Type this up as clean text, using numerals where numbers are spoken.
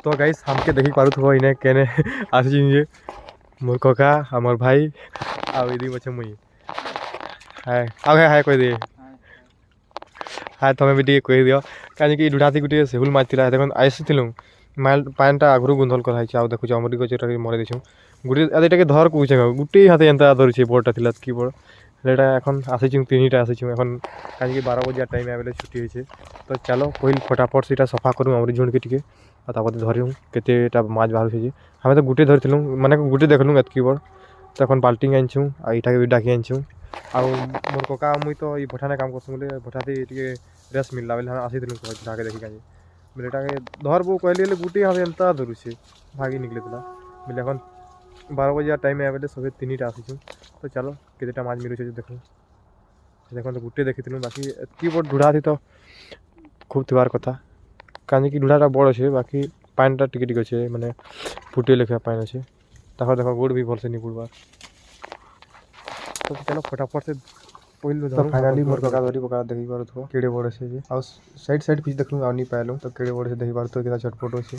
तो गाइस हमके देखी पारुथबो इने केने आसी जे मोर कका हमर भाई आ इदी बचे मुई हाय आ हाय कोइ दे हाय तमे भी कहि दियो काजे कि डुडाती गुटे सेहुल मातिला देखन आइसिथिलु माइल पानटा आगरु गुंधल कराइ छै आ देखु अमरी गचटा मरे दिछु गुटे एटाके धर कुछे गुटे हाथे एंता धरछि बोर्डटा थिला की बोर्ड लेटा এখন আসিছি তিনটা আসিছি এখন কাজে 12 বজিয়া টাইম আবেলে ছুটি হইছে তো চলো কইল फटाफट সেটা সফা করু আমরি ঝুনকে টিকে আর তারপরে ধরিউ কেতেটা মাছ বাহারছে যে আমি তো গুটে ধরতিলু মানে গুটে দেখলু এতকি বড় তখন বাল্টিং আনছু আর এটাকে বি ডাকি আনছু আর মোর ককা মুই তো এই ভঠানে কাম করছু বলে ভঠাতে টিকে রেস মিললা বলে আসিতিলু ঢাকে দেখি কাজে বলে এটাকে ধরবো কইলি বলে গুটে হাতে এন্তা ধরুছে ভাগি নিকলেতলা বলে এখন 12 বজিয়া টাইমে আবেলে সবে তিনটা আসিছু তো চলো কেতেটা মাছ মিলুছে দেখো দেখুন তো গুটে দেখিতিলু বাকি এতকি বড় ঢুড়া থি তো খুব থিবার কথা কাজে কি ঢুড়াটা বড় আছে বাকি পানিটা টিকে টিকে আছে মানে ফুটে লেখা পানি আছে তারপর দেখো গোড় भी भलसे नहीं बुड़वा तो चलो फटाफट से पहिल तो फाइनली मोर कका धरी पका देखि पारो तो केड़े बड़े से जे आ साइड साइड पीस देखलु आ नहीं पायलु तो केड़े बड़े से देखि पारो तो केता छटपट होछि